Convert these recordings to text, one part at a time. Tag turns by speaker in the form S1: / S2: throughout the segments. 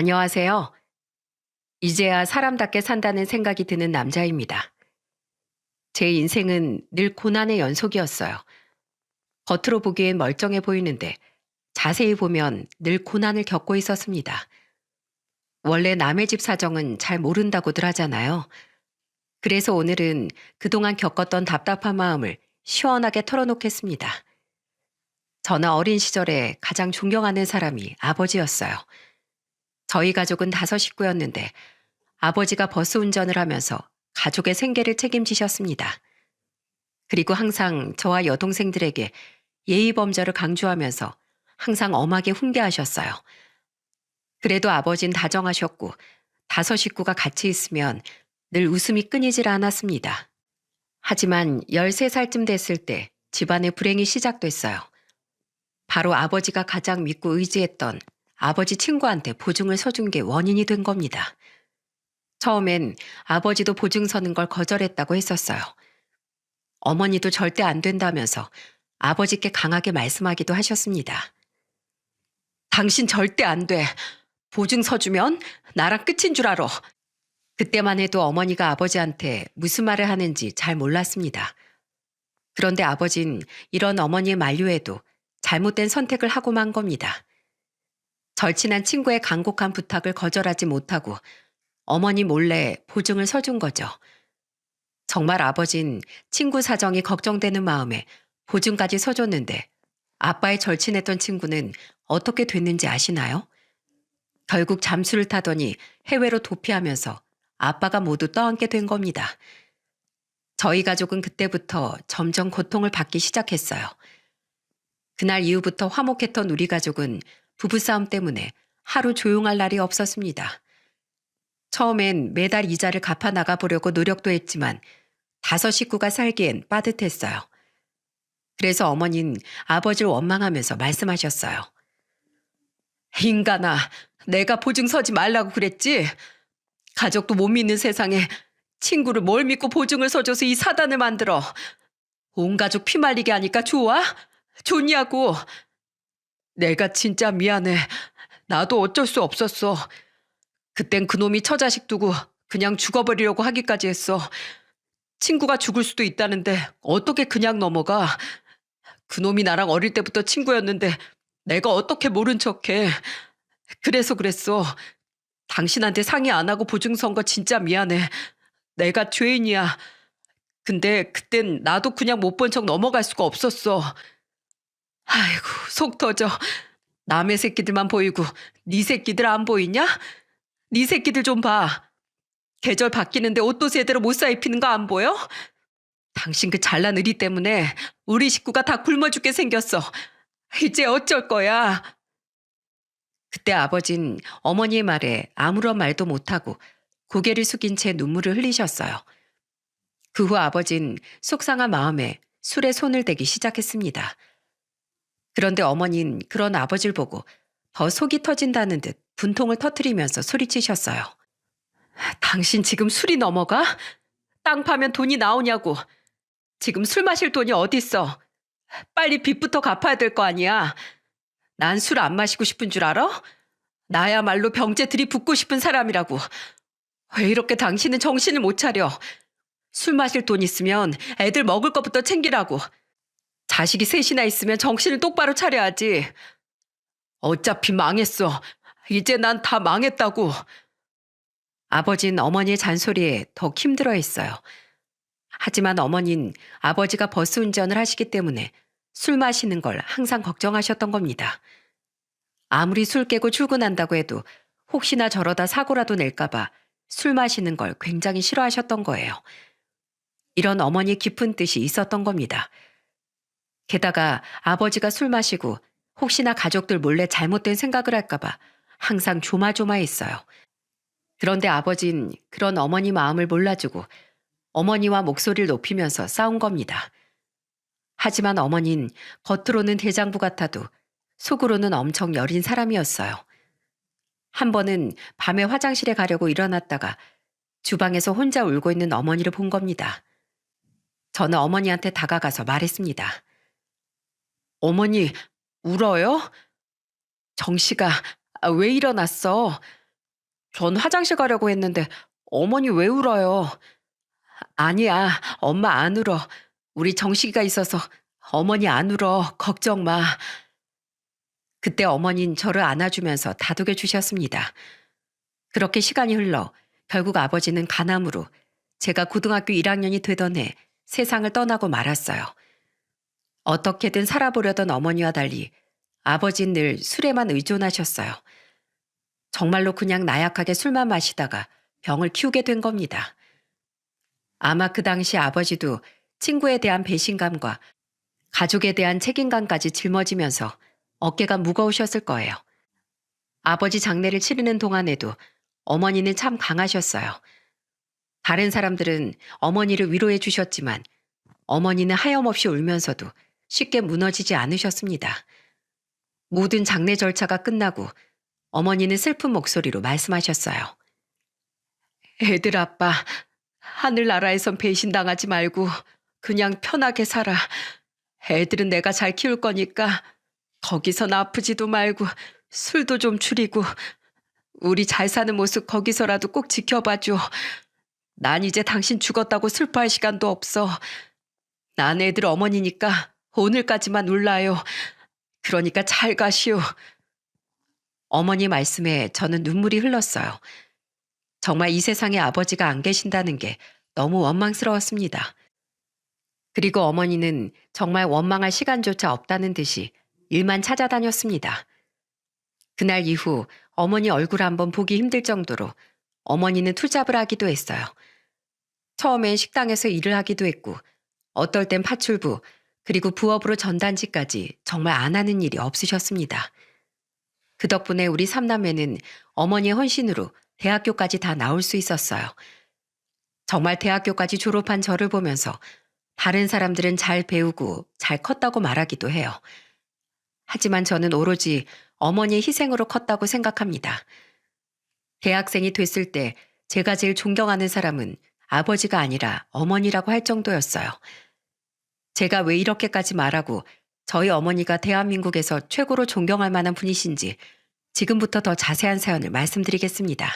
S1: 안녕하세요. 이제야 사람답게 산다는 생각이 드는 남자입니다. 제 인생은 늘 고난의 연속이었어요. 겉으로 보기엔 멀쩡해 보이는데 자세히 보면 늘 고난을 겪고 있었습니다. 원래 남의 집 사정은 잘 모른다고들 하잖아요. 그래서 오늘은 그동안 겪었던 답답한 마음을 시원하게 털어놓겠습니다. 저는 어린 시절에 가장 존경하는 사람이 아버지였어요. 저희 가족은 5식구였는데 아버지가 버스 운전을 하면서 가족의 생계를 책임지셨습니다. 그리고 항상 저와 여동생들에게 예의 범절을 강조하면서 항상 엄하게 훈계하셨어요. 그래도 아버진 다정하셨고 5식구가 같이 있으면 늘 웃음이 끊이질 않았습니다. 하지만 13살쯤 됐을 때 집안의 불행이 시작됐어요. 바로 아버지가 가장 믿고 의지했던 아버지 친구한테 보증을 서준 게 원인이 된 겁니다. 처음엔 아버지도 보증 서는 걸 거절했다고 했었어요. 어머니도 절대 안 된다면서 아버지께 강하게 말씀하기도 하셨습니다. 당신 절대 안 돼. 보증 서주면 나랑 끝인 줄 알아. 그때만 해도 어머니가 아버지한테 무슨 말을 하는지 잘 몰랐습니다. 그런데 아버진 이런 어머니의 만류에도 잘못된 선택을 하고 만 겁니다. 절친한 친구의 간곡한 부탁을 거절하지 못하고 어머니 몰래 보증을 서준 거죠. 정말 아버진 친구 사정이 걱정되는 마음에 보증까지 서줬는데 아빠의 절친했던 친구는 어떻게 됐는지 아시나요? 결국 잠수를 타더니 해외로 도피하면서 아빠가 모두 떠안게 된 겁니다. 저희 가족은 그때부터 점점 고통을 받기 시작했어요. 그날 이후부터 화목했던 우리 가족은 부부싸움 때문에 하루 조용할 날이 없었습니다. 처음엔 매달 이자를 갚아 나가보려고 노력도 했지만 5식구가 살기엔 빠듯했어요. 그래서 어머니는 아버지를 원망하면서 말씀하셨어요. 인간아, 내가 보증 서지 말라고 그랬지? 가족도 못 믿는 세상에 친구를 뭘 믿고 보증을 서줘서 이 사단을 만들어. 온 가족 피말리게 하니까 좋아? 좋냐고. 내가 진짜 미안해. 나도 어쩔 수 없었어. 그땐 그놈이 처자식 두고 그냥 죽어버리려고 하기까지 했어. 친구가 죽을 수도 있다는데 어떻게 그냥 넘어가. 그놈이 나랑 어릴 때부터 친구였는데 내가 어떻게 모른 척해. 그래서 그랬어. 당신한테 상의 안 하고 보증 선 거 진짜 미안해. 내가 죄인이야. 근데 그땐 나도 그냥 못 본 척 넘어갈 수가 없었어. 아이고, 속 터져. 남의 새끼들만 보이고 네 새끼들 안 보이냐? 네 새끼들 좀 봐. 계절 바뀌는데 옷도 제대로 못 사 입히는 거 안 보여? 당신 그 잘난 의리 때문에 우리 식구가 다 굶어 죽게 생겼어. 이제 어쩔 거야? 그때 아버진 어머니의 말에 아무런 말도 못하고 고개를 숙인 채 눈물을 흘리셨어요. 그 후 아버진 속상한 마음에 술에 손을 대기 시작했습니다. 그런데 어머니는 그런 아버지를 보고 더 속이 터진다는 듯 분통을 터뜨리면서 소리치셨어요. 당신 지금 술이 넘어가? 땅 파면 돈이 나오냐고. 지금 술 마실 돈이 어딨어. 빨리 빚부터 갚아야 될 거 아니야. 난 술 안 마시고 싶은 줄 알아? 나야말로 병재 들이붓고 싶은 사람이라고. 왜 이렇게 당신은 정신을 못 차려. 술 마실 돈 있으면 애들 먹을 것부터 챙기라고. 자식이 셋이나 있으면 정신을 똑바로 차려야지. 어차피 망했어. 이제 난 다 망했다고. 아버진 어머니의 잔소리에 더 힘들어했어요. 하지만 어머니는 아버지가 버스 운전을 하시기 때문에 술 마시는 걸 항상 걱정하셨던 겁니다. 아무리 술 깨고 출근한다고 해도 혹시나 저러다 사고라도 낼까봐 술 마시는 걸 굉장히 싫어하셨던 거예요. 이런 어머니의 깊은 뜻이 있었던 겁니다. 게다가 아버지가 술 마시고 혹시나 가족들 몰래 잘못된 생각을 할까봐 항상 조마조마했어요. 그런데 아버진 그런 어머니 마음을 몰라주고 어머니와 목소리를 높이면서 싸운 겁니다. 하지만 어머니는 겉으로는 대장부 같아도 속으로는 엄청 여린 사람이었어요. 한 번은 밤에 화장실에 가려고 일어났다가 주방에서 혼자 울고 있는 어머니를 본 겁니다. 저는 어머니한테 다가가서 말했습니다. 어머니, 울어요? 정씨가 왜 일어났어? 전 화장실 가려고 했는데 어머니 왜 울어요? 아니야, 엄마 안 울어. 우리 정식이가 있어서 어머니 안 울어. 걱정 마. 그때 어머니는 저를 안아주면서 다독여 주셨습니다. 그렇게 시간이 흘러 결국 아버지는 간암으로 제가 고등학교 1학년이 되던 해 세상을 떠나고 말았어요. 어떻게든 살아보려던 어머니와 달리 아버지는 늘 술에만 의존하셨어요. 정말로 그냥 나약하게 술만 마시다가 병을 키우게 된 겁니다. 아마 그 당시 아버지도 친구에 대한 배신감과 가족에 대한 책임감까지 짊어지면서 어깨가 무거우셨을 거예요. 아버지 장례를 치르는 동안에도 어머니는 참 강하셨어요. 다른 사람들은 어머니를 위로해 주셨지만 어머니는 하염없이 울면서도 쉽게 무너지지 않으셨습니다. 모든 장례 절차가 끝나고 어머니는 슬픈 목소리로 말씀하셨어요. 애들 아빠, 하늘나라에선 배신당하지 말고 그냥 편하게 살아. 애들은 내가 잘 키울 거니까 거기선 아프지도 말고 술도 좀 줄이고 우리 잘 사는 모습 거기서라도 꼭 지켜봐줘. 난 이제 당신 죽었다고 슬퍼할 시간도 없어. 난 애들 어머니니까 오늘까지만 울라요. 그러니까 잘 가시오. 어머니 말씀에 저는 눈물이 흘렀어요. 정말 이 세상에 아버지가 안 계신다는 게 너무 원망스러웠습니다. 그리고 어머니는 정말 원망할 시간조차 없다는 듯이 일만 찾아다녔습니다. 그날 이후 어머니 얼굴 한번 보기 힘들 정도로 어머니는 투잡을 하기도 했어요. 처음엔 식당에서 일을 하기도 했고 어떨 땐 파출부 그리고 부업으로 전단지까지 정말 안 하는 일이 없으셨습니다. 그 덕분에 우리 삼남매는 어머니의 헌신으로 대학교까지 다 나올 수 있었어요. 정말 대학교까지 졸업한 저를 보면서 다른 사람들은 잘 배우고 잘 컸다고 말하기도 해요. 하지만 저는 오로지 어머니의 희생으로 컸다고 생각합니다. 대학생이 됐을 때 제가 제일 존경하는 사람은 아버지가 아니라 어머니라고 할 정도였어요. 제가 왜 이렇게까지 말하고 저희 어머니가 대한민국에서 최고로 존경할 만한 분이신지 지금부터 더 자세한 사연을 말씀드리겠습니다.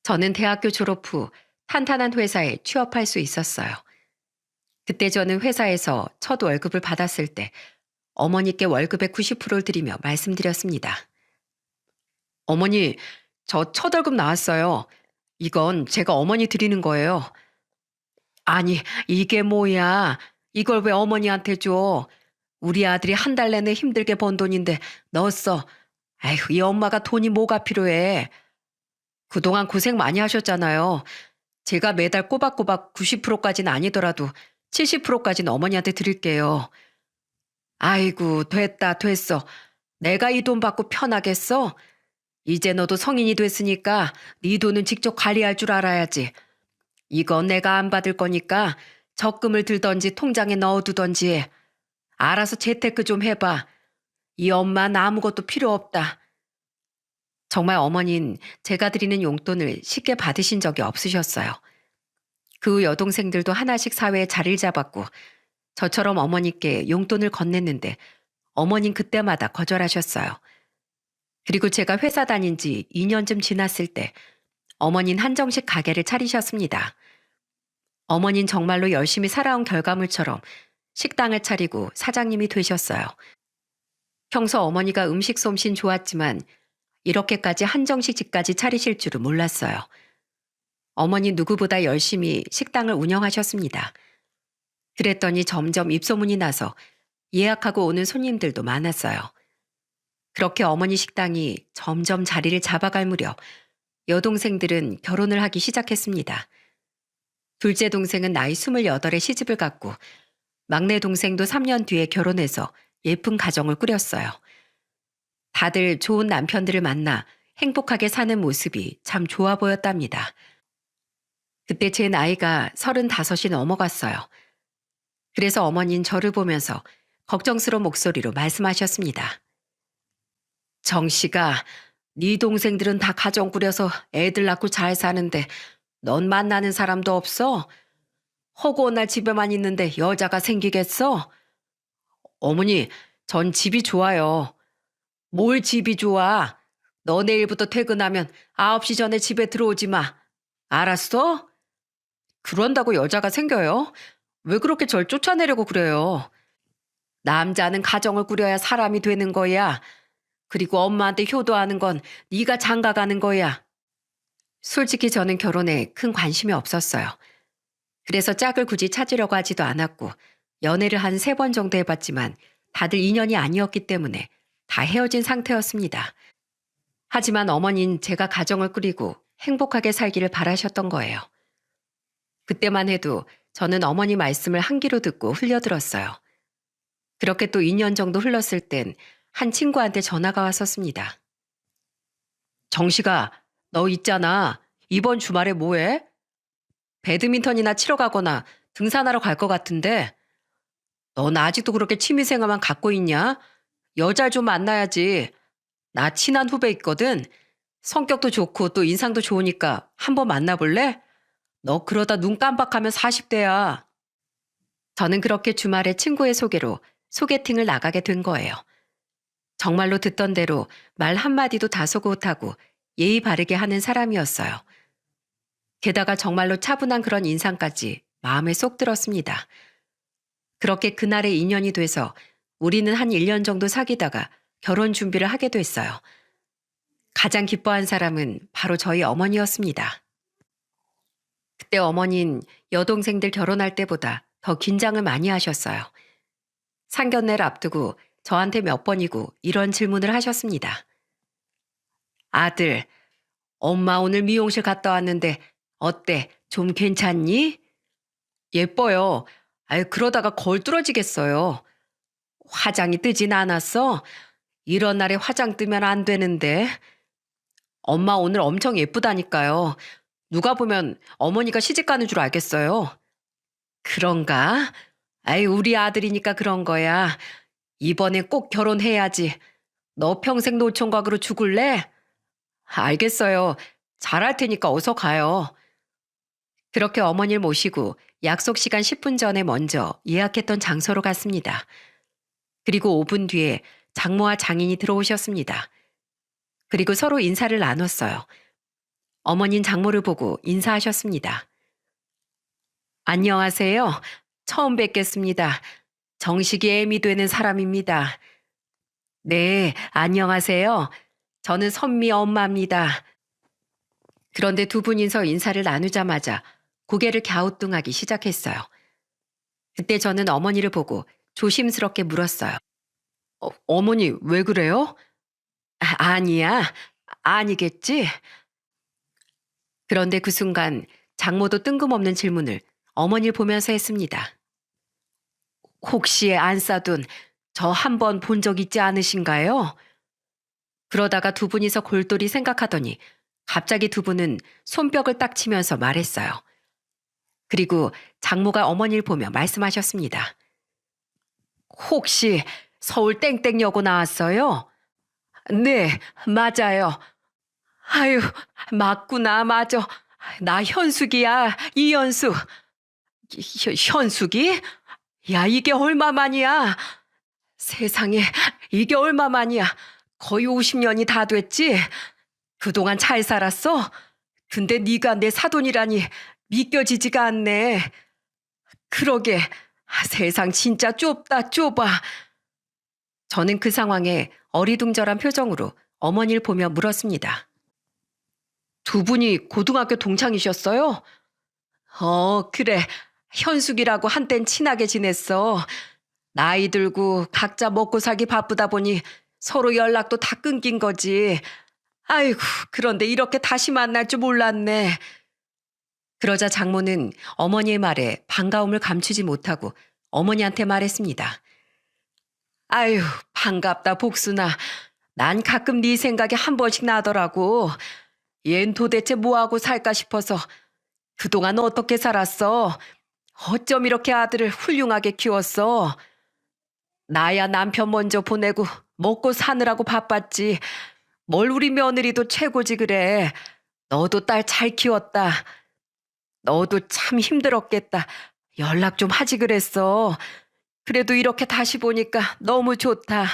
S1: 저는 대학교 졸업 후 탄탄한 회사에 취업할 수 있었어요. 그때 저는 회사에서 첫 월급을 받았을 때 어머니께 월급의 90%를 드리며 말씀드렸습니다. 어머니, 저 첫 월급 나왔어요. 이건 제가 어머니 드리는 거예요. 아니, 이게 뭐야. 이걸 왜 어머니한테 줘. 우리 아들이 한 달 내내 힘들게 번 돈인데 넣었어. 아휴, 이 엄마가 돈이 뭐가 필요해. 그동안 고생 많이 하셨잖아요. 제가 매달 꼬박꼬박 90%까지는 아니더라도 70%까지는 어머니한테 드릴게요. 아이고, 됐다, 됐어. 내가 이 돈 받고 편하겠어? 이제 너도 성인이 됐으니까 네 돈은 직접 관리할 줄 알아야지. 이건 내가 안 받을 거니까 적금을 들던지 통장에 넣어두던지 해. 알아서 재테크 좀 해봐. 이 엄마는 아무것도 필요 없다. 정말 어머니는 제가 드리는 용돈을 쉽게 받으신 적이 없으셨어요. 그 후 여동생들도 하나씩 사회에 자리를 잡았고 저처럼 어머니께 용돈을 건넸는데 어머니는 그때마다 거절하셨어요. 그리고 제가 회사 다닌 지 2년쯤 지났을 때 어머니는 한정식 가게를 차리셨습니다. 어머니는 정말로 열심히 살아온 결과물처럼 식당을 차리고 사장님이 되셨어요. 평소 어머니가 음식 솜씨는 좋았지만 이렇게까지 한정식 집까지 차리실 줄은 몰랐어요. 어머니 누구보다 열심히 식당을 운영하셨습니다. 그랬더니 점점 입소문이 나서 예약하고 오는 손님들도 많았어요. 그렇게 어머니 식당이 점점 자리를 잡아갈 무렵 여동생들은 결혼을 하기 시작했습니다. 둘째 동생은 나이 28에 시집을 갔고 막내 동생도 3년 뒤에 결혼해서 예쁜 가정을 꾸렸어요. 다들 좋은 남편들을 만나 행복하게 사는 모습이 참 좋아 보였답니다. 그때 제 나이가 35이 넘어갔어요. 그래서 어머니는 저를 보면서 걱정스러운 목소리로 말씀하셨습니다. 정씨가 네 동생들은 다 가정 꾸려서 애들 낳고 잘 사는데 넌 만나는 사람도 없어? 허구한 날 집에만 있는데 여자가 생기겠어? 어머니, 전 집이 좋아요. 뭘 집이 좋아? 너 내일부터 퇴근하면 9시 전에 집에 들어오지 마. 알았어? 그런다고 여자가 생겨요? 왜 그렇게 절 쫓아내려고 그래요? 남자는 가정을 꾸려야 사람이 되는 거야. 그리고 엄마한테 효도하는 건 네가 장가가는 거야. 솔직히 저는 결혼에 큰 관심이 없었어요. 그래서 짝을 굳이 찾으려고 하지도 않았고 연애를 한 3번 정도 해봤지만 다들 인연이 아니었기 때문에 다 헤어진 상태였습니다. 하지만 어머니는 제가 가정을 꾸리고 행복하게 살기를 바라셨던 거예요. 그때만 해도 저는 어머니 말씀을 한 귀로 듣고 흘려들었어요. 그렇게 또 2년 정도 흘렀을 땐 한 친구한테 전화가 왔었습니다. 정식아, 너 있잖아. 이번 주말에 뭐해? 배드민턴이나 치러 가거나 등산하러 갈 것 같은데 넌 아직도 그렇게 취미생활만 갖고 있냐? 여자를 좀 만나야지. 나 친한 후배 있거든. 성격도 좋고 또 인상도 좋으니까 한번 만나볼래? 너 그러다 눈 깜빡하면 40대야. 저는 그렇게 주말에 친구의 소개로 소개팅을 나가게 된 거예요. 정말로 듣던 대로 말 한마디도 다소곳하고 예의 바르게 하는 사람이었어요. 게다가 정말로 차분한 그런 인상까지 마음에 쏙 들었습니다. 그렇게 그날의 인연이 돼서 우리는 한 1년 정도 사귀다가 결혼 준비를 하게 됐어요. 가장 기뻐한 사람은 바로 저희 어머니였습니다. 그때 어머니는 여동생들 결혼할 때보다 더 긴장을 많이 하셨어요. 상견례를 앞두고 저한테 몇 번이고 이런 질문을 하셨습니다. 아들, 엄마 오늘 미용실 갔다 왔는데 어때? 좀 괜찮니? 예뻐요. 아유, 그러다가 거울 뚫어지겠어요. 화장이 뜨진 않았어? 이런 날에 화장 뜨면 안 되는데. 엄마 오늘 엄청 예쁘다니까요. 누가 보면 어머니가 시집 가는 줄 알겠어요. 그런가? 아이, 우리 아들이니까 그런 거야. 이번엔 꼭 결혼해야지. 너 평생 노총각으로 죽을래? 알겠어요. 잘할 테니까 어서 가요. 그렇게 어머니를 모시고 약속 시간 10분 전에 먼저 예약했던 장소로 갔습니다. 그리고 5분 뒤에 장모와 장인이 들어오셨습니다. 그리고 서로 인사를 나눴어요. 어머니는 장모를 보고 인사하셨습니다. 안녕하세요. 처음 뵙겠습니다. 정식이 애미 되는 사람입니다. 네, 안녕하세요. 저는 선미 엄마입니다. 그런데 두 분이서 인사를 나누자마자 고개를 갸우뚱하기 시작했어요. 그때 저는 어머니를 보고 조심스럽게 물었어요. 어머니 왜 그래요? 아니야. 아니겠지? 그런데 그 순간 장모도 뜬금없는 질문을 어머니를 보면서 했습니다. 혹시 안 싸둔 저 한 번 본 적 있지 않으신가요? 그러다가 두 분이서 골똘히 생각하더니 갑자기 두 분은 손뼉을 딱 치면서 말했어요. 그리고 장모가 어머니를 보며 말씀하셨습니다. 혹시 서울 땡땡여고 나왔어요? 네, 맞아요. 아유, 맞구나, 맞아. 나 현숙이야, 이현숙. 현숙이? 야, 이게 얼마만이야? 세상에, 이게 얼마만이야? 거의 50년이 다 됐지? 그동안 잘 살았어? 근데 네가 내 사돈이라니 믿겨지지가 않네. 그러게, 세상 진짜 좁다, 좁아. 저는 그 상황에 어리둥절한 표정으로 어머니를 보며 물었습니다. 두 분이 고등학교 동창이셨어요? 그래. 현숙이라고 한땐 친하게 지냈어. 나이 들고 각자 먹고 살기 바쁘다 보니 서로 연락도 다 끊긴 거지. 아이고, 그런데 이렇게 다시 만날 줄 몰랐네. 그러자 장모는 어머니의 말에 반가움을 감추지 못하고 어머니한테 말했습니다. 아유, 반갑다, 복순아. 난 가끔 네 생각이 한 번씩 나더라고. 얜 도대체 뭐하고 살까 싶어서 그동안 어떻게 살았어? 어쩜 이렇게 아들을 훌륭하게 키웠어? 나야 남편 먼저 보내고 먹고 사느라고 바빴지. 뭘 우리 며느리도 최고지 그래. 너도 딸 잘 키웠다. 너도 참 힘들었겠다. 연락 좀 하지 그랬어. 그래도 이렇게 다시 보니까 너무 좋다.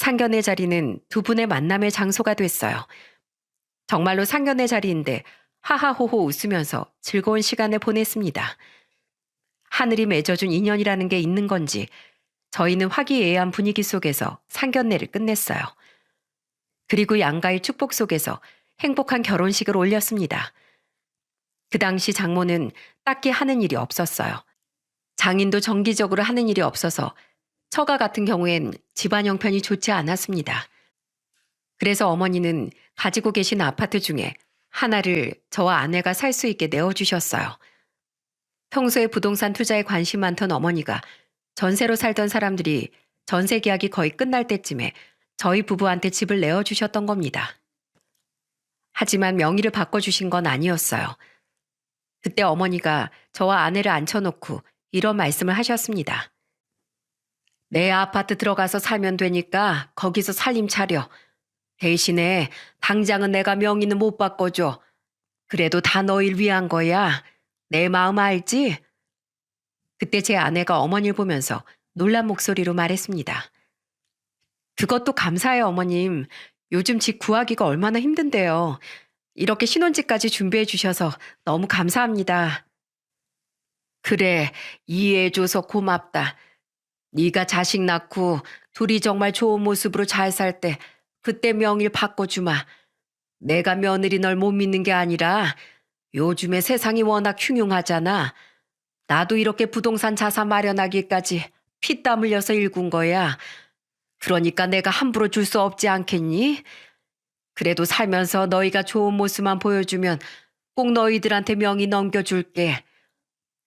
S1: 상견례 자리는 두 분의 만남의 장소가 됐어요. 정말로 상견례 자리인데 하하호호 웃으면서 즐거운 시간을 보냈습니다. 하늘이 맺어준 인연이라는 게 있는 건지 저희는 화기애애한 분위기 속에서 상견례를 끝냈어요. 그리고 양가의 축복 속에서 행복한 결혼식을 올렸습니다. 그 당시 장모는 딱히 하는 일이 없었어요. 장인도 정기적으로 하는 일이 없어서 처가 같은 경우엔 집안 형편이 좋지 않았습니다. 그래서 어머니는 가지고 계신 아파트 중에 하나를 저와 아내가 살 수 있게 내어주셨어요. 평소에 부동산 투자에 관심 많던 어머니가 전세로 살던 사람들이 전세 계약이 거의 끝날 때쯤에 저희 부부한테 집을 내어주셨던 겁니다. 하지만 명의를 바꿔주신 건 아니었어요. 그때 어머니가 저와 아내를 앉혀놓고 이런 말씀을 하셨습니다. 내 아파트 들어가서 살면 되니까 거기서 살림 차려. 대신에 당장은 내가 명의는 못 바꿔줘. 그래도 다 너희를 위한 거야. 내 마음 알지? 그때 제 아내가 어머니를 보면서 놀란 목소리로 말했습니다. 그것도 감사해요, 어머님. 요즘 집 구하기가 얼마나 힘든데요. 이렇게 신혼집까지 준비해 주셔서 너무 감사합니다. 그래, 이해해줘서 고맙다. 네가 자식 낳고 둘이 정말 좋은 모습으로 잘 살 때 그때 명의를 바꿔주마. 내가 며느리 널 못 믿는 게 아니라 요즘에 세상이 워낙 흉흉하잖아. 나도 이렇게 부동산 자산 마련하기까지 피땀 흘려서 일군 거야. 그러니까 내가 함부로 줄 수 없지 않겠니? 그래도 살면서 너희가 좋은 모습만 보여주면 꼭 너희들한테 명의 넘겨줄게.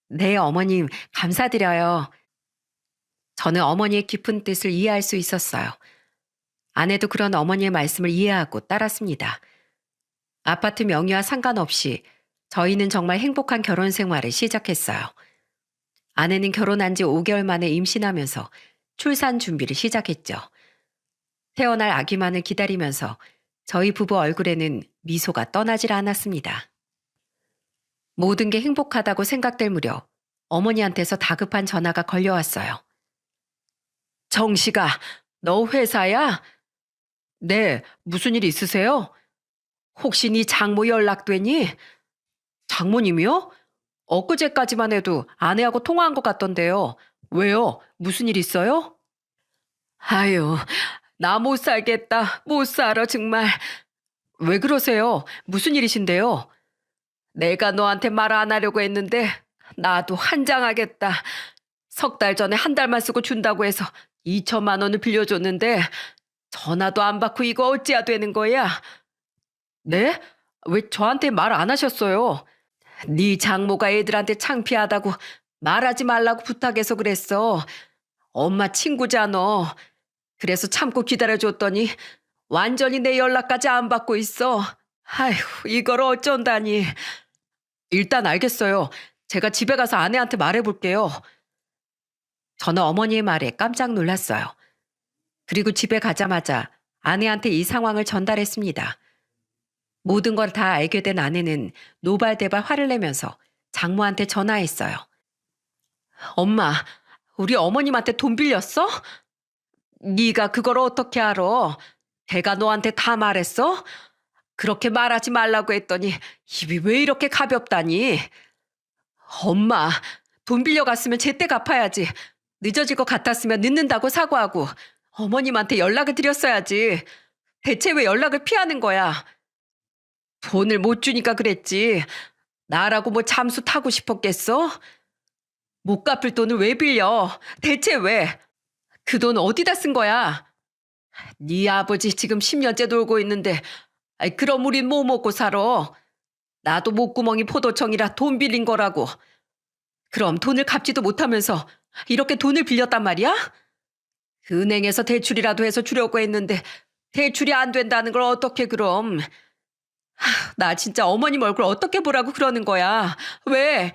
S1: 네, 어머님, 감사드려요. 저는 어머니의 깊은 뜻을 이해할 수 있었어요. 아내도 그런 어머니의 말씀을 이해하고 따랐습니다. 아파트 명의와 상관없이 저희는 정말 행복한 결혼 생활을 시작했어요. 아내는 결혼한 지 5개월 만에 임신하면서 출산 준비를 시작했죠. 태어날 아기만을 기다리면서 저희 부부 얼굴에는 미소가 떠나질 않았습니다. 모든 게 행복하다고 생각될 무렵 어머니한테서 다급한 전화가 걸려왔어요. 정식아, 너 회사야? 네, 무슨 일 있으세요? 혹시 네 장모 연락되니? 장모님이요? 엊그제까지만 해도 아내하고 통화한 것 같던데요. 왜요? 무슨 일 있어요? 아유, 나 못 살겠다. 못 살아, 정말. 왜 그러세요? 무슨 일이신데요? 내가 너한테 말 안 하려고 했는데 나도 환장하겠다. 석 달 전에 한 달만 쓰고 준다고 해서 2천만 원을 빌려줬는데 전화도 안 받고 이거 어찌해야 되는 거야? 네? 왜 저한테 말 안 하셨어요? 네 장모가 애들한테 창피하다고 말하지 말라고 부탁해서 그랬어. 엄마 친구잖아. 그래서 참고 기다려줬더니 완전히 내 연락까지 안 받고 있어. 아휴, 이걸 어쩐다니. 일단 알겠어요. 제가 집에 가서 아내한테 말해볼게요. 저는 어머니의 말에 깜짝 놀랐어요. 그리고 집에 가자마자 아내한테 이 상황을 전달했습니다. 모든 걸 다 알게 된 아내는 노발대발 화를 내면서 장모한테 전화했어요. 엄마, 우리 어머님한테 돈 빌렸어? 네가 그걸 어떻게 알아? 걔가 너한테 다 말했어? 그렇게 말하지 말라고 했더니 입이 왜 이렇게 가볍다니? 엄마, 돈 빌려갔으면 제때 갚아야지. 늦어질 것 같았으면 늦는다고 사과하고 어머님한테 연락을 드렸어야지. 대체 왜 연락을 피하는 거야? 돈을 못 주니까 그랬지. 나라고 뭐 잠수 타고 싶었겠어? 못 갚을 돈을 왜 빌려? 대체 왜? 그 돈 어디다 쓴 거야? 네 아버지 지금 10년째 놀고 있는데 아이, 그럼 우린 뭐 먹고 살아? 나도 목구멍이 포도청이라 돈 빌린 거라고. 그럼 돈을 갚지도 못하면서 이렇게 돈을 빌렸단 말이야? 은행에서 대출이라도 해서 주려고 했는데 대출이 안 된다는 걸 어떻게 그럼? 나 진짜 어머님 얼굴 어떻게 보라고 그러는 거야? 왜?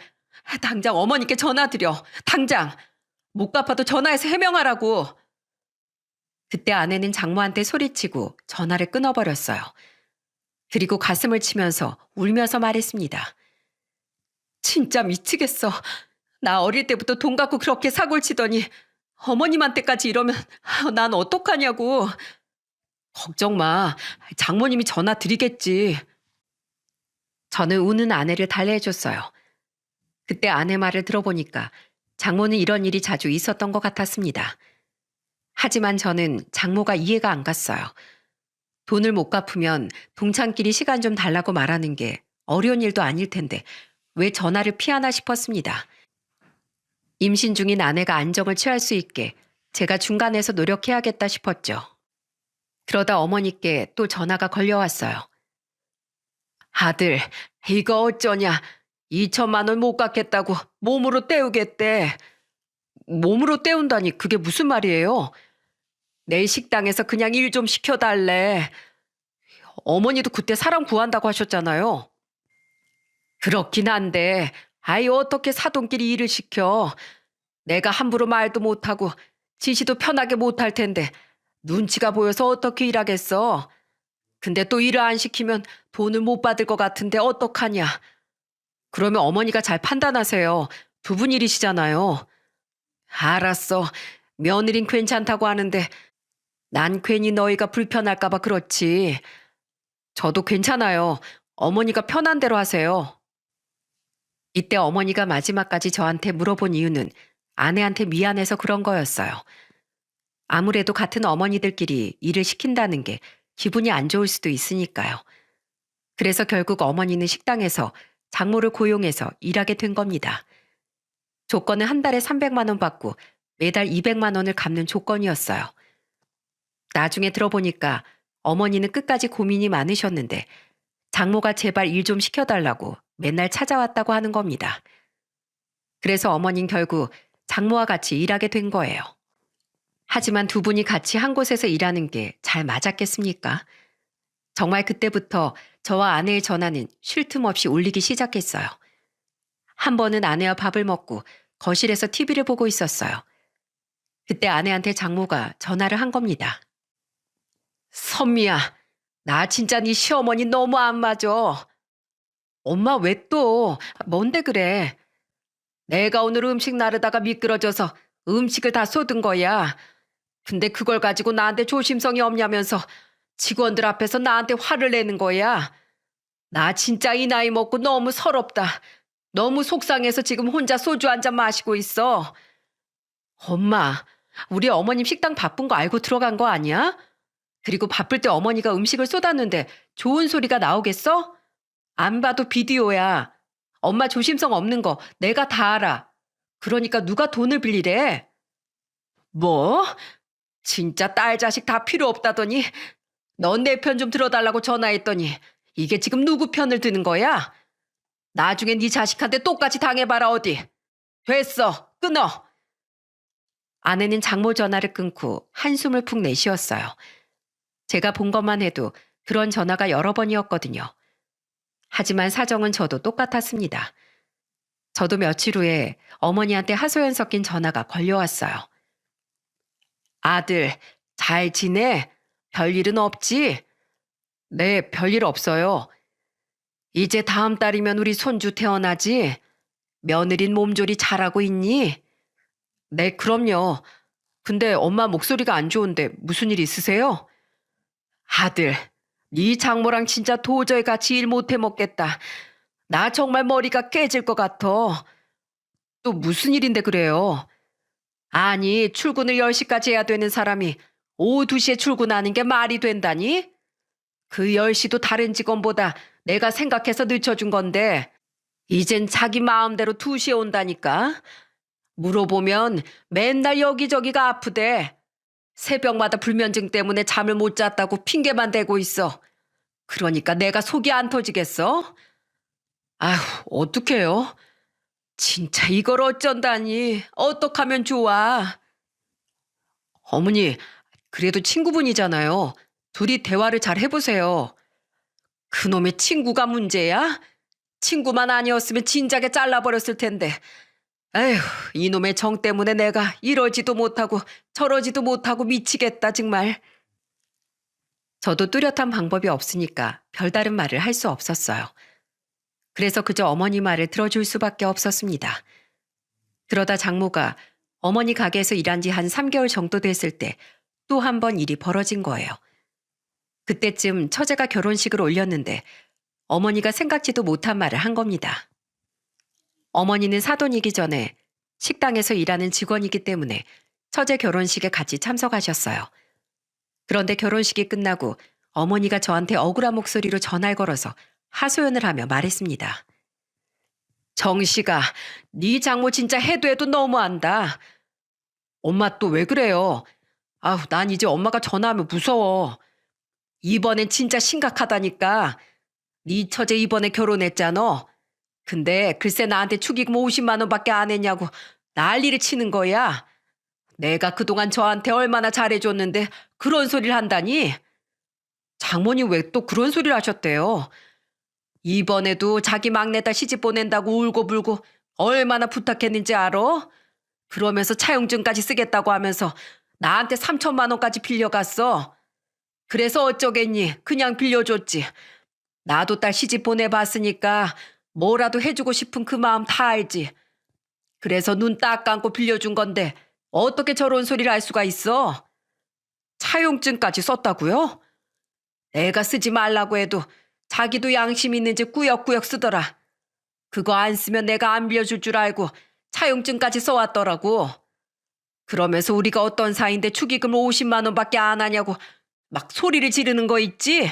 S1: 당장 어머니께 전화 드려. 당장. 못 갚아도 전화해서 해명하라고. 그때 아내는 장모한테 소리치고 전화를 끊어버렸어요. 그리고 가슴을 치면서 울면서 말했습니다. 진짜 미치겠어. 나 어릴 때부터 돈 갖고 그렇게 사골 치더니 어머님한테까지 이러면 난 어떡하냐고. 걱정 마. 장모님이 전화 드리겠지. 저는 우는 아내를 달래줬어요. 그때 아내 말을 들어보니까 장모는 이런 일이 자주 있었던 것 같았습니다. 하지만 저는 장모가 이해가 안 갔어요. 돈을 못 갚으면 동창끼리 시간 좀 달라고 말하는 게 어려운 일도 아닐 텐데 왜 전화를 피하나 싶었습니다. 임신 중인 아내가 안정을 취할 수 있게 제가 중간에서 노력해야겠다 싶었죠. 그러다 어머니께 또 전화가 걸려왔어요. 아들, 이거 어쩌냐. 2천만 원 못 갚겠다고 몸으로 때우겠대. 몸으로 때운다니 그게 무슨 말이에요? 내일 식당에서 그냥 일 좀 시켜달래. 어머니도 그때 사람 구한다고 하셨잖아요. 그렇긴 한데, 아이 어떻게 사돈끼리 일을 시켜. 내가 함부로 말도 못하고 지시도 편하게 못할 텐데 눈치가 보여서 어떻게 일하겠어. 근데 또 일을 안 시키면 돈을 못 받을 것 같은데 어떡하냐. 그러면 어머니가 잘 판단하세요. 두 분 일이시잖아요. 알았어. 며느린 괜찮다고 하는데 난 괜히 너희가 불편할까 봐 그렇지. 저도 괜찮아요. 어머니가 편한 대로 하세요. 이때 어머니가 마지막까지 저한테 물어본 이유는 아내한테 미안해서 그런 거였어요. 아무래도 같은 어머니들끼리 일을 시킨다는 게 기분이 안 좋을 수도 있으니까요. 그래서 결국 어머니는 식당에서 장모를 고용해서 일하게 된 겁니다. 조건은 한 달에 300만 원 받고 매달 200만 원을 갚는 조건이었어요. 나중에 들어보니까 어머니는 끝까지 고민이 많으셨는데 장모가 제발 일 좀 시켜달라고 맨날 찾아왔다고 하는 겁니다. 그래서 어머니는 결국 장모와 같이 일하게 된 거예요. 하지만 두 분이 같이 한 곳에서 일하는 게 잘 맞았겠습니까? 정말 그때부터 저와 아내의 전화는 쉴 틈 없이 울리기 시작했어요. 한 번은 아내와 밥을 먹고 거실에서 TV를 보고 있었어요. 그때 아내한테 장모가 전화를 한 겁니다. 선미야, 나 진짜 네 시어머니 너무 안 맞아. 엄마 왜 또? 뭔데 그래? 내가 오늘 음식 나르다가 미끄러져서 음식을 다 쏟은 거야. 근데 그걸 가지고 나한테 조심성이 없냐면서 직원들 앞에서 나한테 화를 내는 거야. 나 진짜 이 나이 먹고 너무 서럽다. 너무 속상해서 지금 혼자 소주 한 잔 마시고 있어. 엄마, 우리 어머님 식당 바쁜 거 알고 들어간 거 아니야? 그리고 바쁠 때 어머니가 음식을 쏟았는데 좋은 소리가 나오겠어? 안 봐도 비디오야. 엄마 조심성 없는 거 내가 다 알아. 그러니까 누가 돈을 빌리래? 뭐? 진짜 딸 자식 다 필요 없다더니 넌 내 편 좀 들어달라고 전화했더니 이게 지금 누구 편을 드는 거야? 나중에 네 자식한테 똑같이 당해봐라 어디. 됐어. 끊어. 아내는 장모 전화를 끊고 한숨을 푹 내쉬었어요. 제가 본 것만 해도 그런 전화가 여러 번이었거든요. 하지만 사정은 저도 똑같았습니다. 저도 며칠 후에 어머니한테 하소연 섞인 전화가 걸려왔어요. 아들, 잘 지내? 별일은 없지? 네, 별일 없어요. 이제 다음 달이면 우리 손주 태어나지? 며느린 몸조리 잘하고 있니? 네, 그럼요. 근데 엄마 목소리가 안 좋은데 무슨 일 있으세요? 아들, 네 장모랑 진짜 도저히 같이 일 못해 먹겠다. 나 정말 머리가 깨질 것 같아. 또 무슨 일인데 그래요? 아니, 출근을 10시까지 해야 되는 사람이 오후 2시에 출근하는 게 말이 된다니? 그 10시도 다른 직원보다 내가 생각해서 늦춰준 건데 이젠 자기 마음대로 2시에 온다니까? 물어보면 맨날 여기저기가 아프대. 새벽마다 불면증 때문에 잠을 못 잤다고 핑계만 대고 있어. 그러니까 내가 속이 안 터지겠어? 아휴, 어떡해요? 진짜 이걸 어쩐다니. 어떡하면 좋아. 어머니, 그래도 친구분이잖아요. 둘이 대화를 잘 해보세요. 그놈의 친구가 문제야? 친구만 아니었으면 진작에 잘라버렸을 텐데. 에휴, 이놈의 정 때문에 내가 이러지도 못하고 저러지도 못하고 미치겠다 정말. 저도 뚜렷한 방법이 없으니까 별다른 말을 할 수 없었어요. 그래서 그저 어머니 말을 들어줄 수밖에 없었습니다. 그러다 장모가 어머니 가게에서 일한 지 한 3개월 정도 됐을 때 또 한 번 일이 벌어진 거예요. 그때쯤 처제가 결혼식을 올렸는데 어머니가 생각지도 못한 말을 한 겁니다. 어머니는 사돈이기 전에 식당에서 일하는 직원이기 때문에 처제 결혼식에 같이 참석하셨어요. 그런데 결혼식이 끝나고 어머니가 저한테 억울한 목소리로 전화를 걸어서 하소연을 하며 말했습니다. 정씨가 네 장모 진짜 해도 해도 너무한다. 엄마 또 왜 그래요? 아우, 난 이제 엄마가 전화하면 무서워. 이번엔 진짜 심각하다니까. 네 처제 이번에 결혼했잖아. 근데 글쎄 나한테 축의금 50만 원밖에 안 했냐고 난리를 치는 거야. 내가 그동안 저한테 얼마나 잘해줬는데 그런 소리를 한다니? 장모님 왜 또 그런 소리를 하셨대요? 이번에도 자기 막내딸 시집 보낸다고 울고불고 얼마나 부탁했는지 알아? 그러면서 차용증까지 쓰겠다고 하면서 나한테 3천만 원까지 빌려갔어. 그래서 어쩌겠니? 그냥 빌려줬지. 나도 딸 시집 보내봤으니까 뭐라도 해주고 싶은 그 마음 다 알지. 그래서 눈 딱 감고 빌려준 건데 어떻게 저런 소리를 할 수가 있어? 차용증까지 썼다고요? 내가 쓰지 말라고 해도 자기도 양심 있는지 꾸역꾸역 쓰더라. 그거 안 쓰면 내가 안 빌려줄 줄 알고 차용증까지 써왔더라고. 그러면서 우리가 어떤 사이인데 축의금을 50만 원밖에 안 하냐고 막 소리를 지르는 거 있지?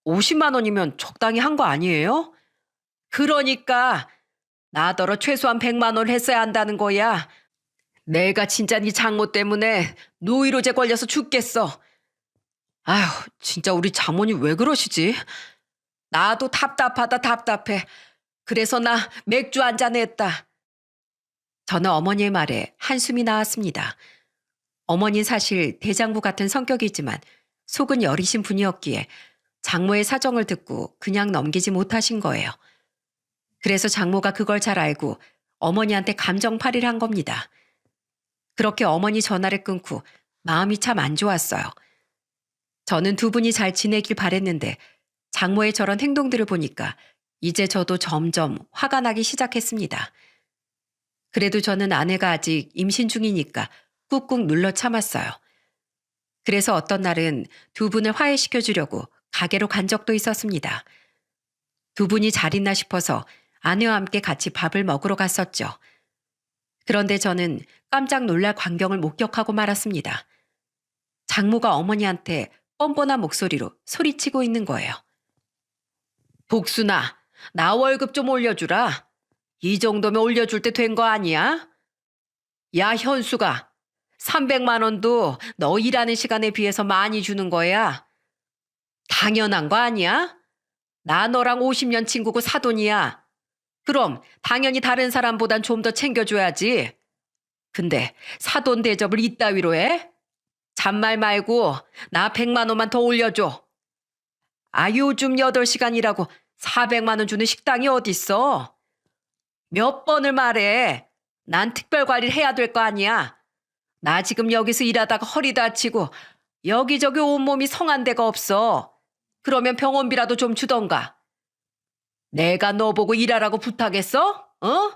S1: 50만 원이면 적당히 한 거 아니에요? 그러니까 나더러 최소한 100만 원 했어야 한다는 거야. 내가 진짜 네 장모 때문에 노이로제 걸려서 죽겠어. 아휴, 진짜 우리 장모님 왜 그러시지? 나도 답답하다 답답해. 그래서 나 맥주 한 잔 했다. 저는 어머니의 말에 한숨이 나왔습니다. 어머니는 사실 대장부 같은 성격이지만 속은 여리신 분이었기에 장모의 사정을 듣고 그냥 넘기지 못하신 거예요. 그래서 장모가 그걸 잘 알고 어머니한테 감정팔이를 한 겁니다. 그렇게 어머니 전화를 끊고 마음이 참 안 좋았어요. 저는 두 분이 잘 지내길 바랬는데 장모의 저런 행동들을 보니까 이제 저도 점점 화가 나기 시작했습니다. 그래도 저는 아내가 아직 임신 중이니까 꾹꾹 눌러 참았어요. 그래서 어떤 날은 두 분을 화해시켜 주려고 가게로 간 적도 있었습니다. 두 분이 잘 있나 싶어서 아내와 함께 같이 밥을 먹으러 갔었죠. 그런데 저는 깜짝 놀랄 광경을 목격하고 말았습니다. 장모가 어머니한테 뻔뻔한 목소리로 소리치고 있는 거예요. 복순아, 나 월급 좀 올려주라. 이 정도면 올려줄 때 된 거 아니야? 야, 현수가 300만 원도 너 일하는 시간에 비해서 많이 주는 거야. 당연한 거 아니야? 나 너랑 50년 친구고 사돈이야. 그럼 당연히 다른 사람보단 좀 더 챙겨줘야지. 근데 사돈 대접을 이따위로 해? 잔말 말고 나 100만 원만 더 올려줘. 아, 요즘 8시간이라고 400만 원 주는 식당이 어딨어? 몇 번을 말해. 난 특별 관리를 해야 될 거 아니야. 나 지금 여기서 일하다가 허리 다치고 여기저기 온몸이 성한 데가 없어. 그러면 병원비라도 좀 주던가. 내가 너 보고 일하라고 부탁했어? 어?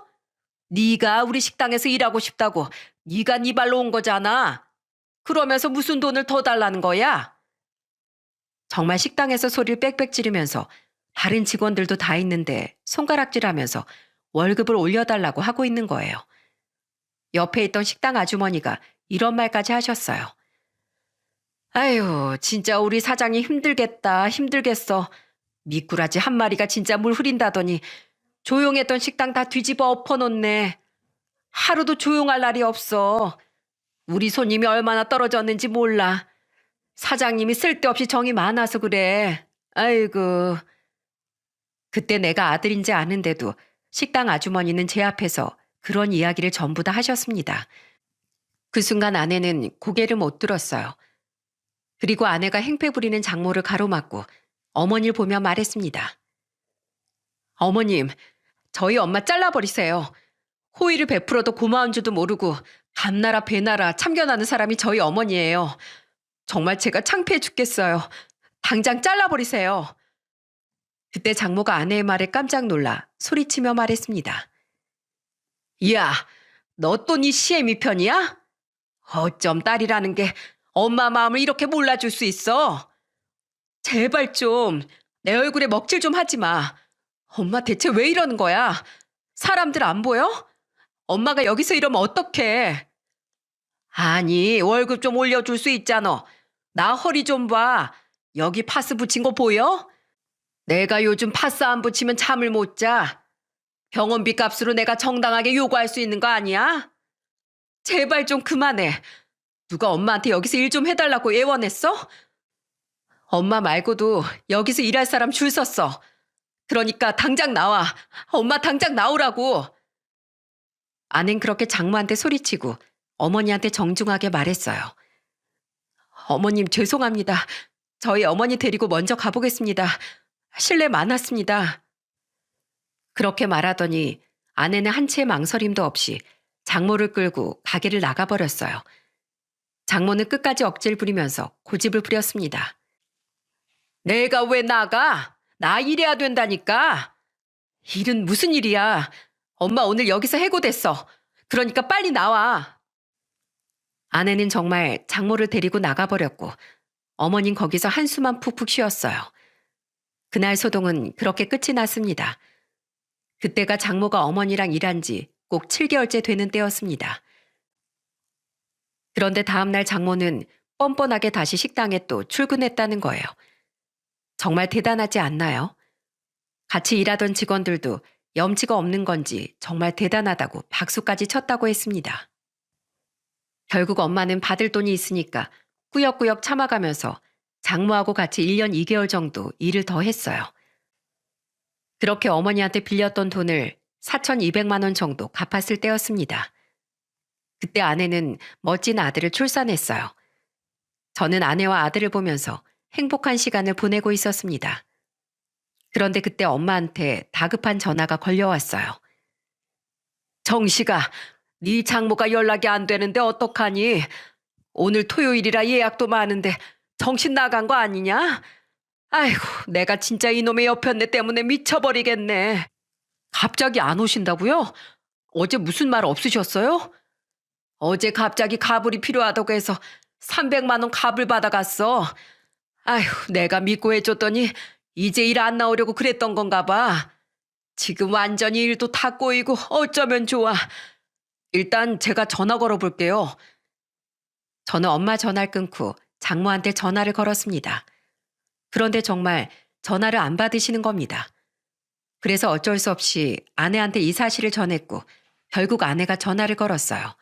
S1: 네가 우리 식당에서 일하고 싶다고 네가 네 발로 온 거잖아. 그러면서 무슨 돈을 더 달라는 거야? 정말 식당에서 소리를 빽빽 지르면서 다른 직원들도 다 있는데 손가락질하면서 월급을 올려달라고 하고 있는 거예요. 옆에 있던 식당 아주머니가 이런 말까지 하셨어요. 아유, 진짜 우리 사장이 힘들겠다, 힘들겠어. 미꾸라지 한 마리가 진짜 물 흐린다더니 조용했던 식당 다 뒤집어 엎어놓네. 하루도 조용할 날이 없어. 우리 손님이 얼마나 떨어졌는지 몰라. 사장님이 쓸데없이 정이 많아서 그래. 아이고. 그때 내가 아들인지 아는데도 식당 아주머니는 제 앞에서 그런 이야기를 전부 다 하셨습니다. 그 순간 아내는 고개를 못 들었어요. 그리고 아내가 행패 부리는 장모를 가로막고 어머니를 보며 말했습니다. 어머님, 저희 엄마 잘라버리세요. 호의를 베풀어도 고마운 줄도 모르고 밤나라 배나라 참견하는 사람이 저희 어머니예요. 정말 제가 창피해 죽겠어요. 당장 잘라버리세요. 그때 장모가 아내의 말에 깜짝 놀라 소리치며 말했습니다. 야, 너 또 네 시애미 편이야? 어쩜 딸이라는 게 엄마 마음을 이렇게 몰라줄 수 있어? 제발 좀 내 얼굴에 먹칠 좀 하지 마. 엄마 대체 왜 이러는 거야? 사람들 안 보여? 엄마가 여기서 이러면 어떡해? 아니, 월급 좀 올려줄 수 있잖아. 나 허리 좀 봐. 여기 파스 붙인 거 보여? 내가 요즘 파스 안 붙이면 잠을 못 자. 병원비 값으로 내가 정당하게 요구할 수 있는 거 아니야? 제발 좀 그만해. 누가 엄마한테 여기서 일 좀 해달라고 애원했어? 엄마 말고도 여기서 일할 사람 줄 섰어. 그러니까 당장 나와. 엄마 당장 나오라고. 아낸 그렇게 장모한테 소리치고 어머니한테 정중하게 말했어요. 어머님 죄송합니다. 저희 어머니 데리고 먼저 가보겠습니다. 실례 많았습니다. 그렇게 말하더니 아내는 한치의 망설임도 없이 장모를 끌고 가게를 나가버렸어요. 장모는 끝까지 억지를 부리면서 고집을 부렸습니다. 내가 왜 나가? 나 일해야 된다니까. 일은 무슨 일이야. 엄마 오늘 여기서 해고됐어. 그러니까 빨리 나와. 아내는 정말 장모를 데리고 나가버렸고 어머닌 거기서 한숨만 푹푹 쉬었어요. 그날 소동은 그렇게 끝이 났습니다. 그때가 장모가 어머니랑 일한 지 꼭 7개월째 되는 때였습니다. 그런데 다음날 장모는 뻔뻔하게 다시 식당에 또 출근했다는 거예요. 정말 대단하지 않나요? 같이 일하던 직원들도 염치가 없는 건지 정말 대단하다고 박수까지 쳤다고 했습니다. 결국 엄마는 받을 돈이 있으니까 꾸역꾸역 참아가면서 장모하고 같이 1년 2개월 정도 일을 더 했어요. 그렇게 어머니한테 빌렸던 돈을 4,200만 원 정도 갚았을 때였습니다. 그때 아내는 멋진 아들을 출산했어요. 저는 아내와 아들을 보면서 행복한 시간을 보내고 있었습니다. 그런데 그때 엄마한테 다급한 전화가 걸려왔어요. 정식아, 네 장모가 연락이 안 되는데 어떡하니? 오늘 토요일이라 예약도 많은데 정신 나간 거 아니냐? 아이고, 내가 진짜 이놈의 여편네 때문에 미쳐버리겠네. 갑자기 안 오신다고요? 어제 무슨 말 없으셨어요? 어제 갑자기 가불이 필요하다고 해서 300만 원 가불 받아갔어. 아휴, 내가 믿고 해줬더니 이제 일 안 나오려고 그랬던 건가 봐. 지금 완전히 일도 다 꼬이고 어쩌면 좋아. 일단 제가 전화 걸어볼게요. 저는 엄마 전화를 끊고 장모한테 전화를 걸었습니다. 그런데 정말 전화를 안 받으시는 겁니다. 그래서 어쩔 수 없이 아내한테 이 사실을 전했고 결국 아내가 전화를 걸었어요.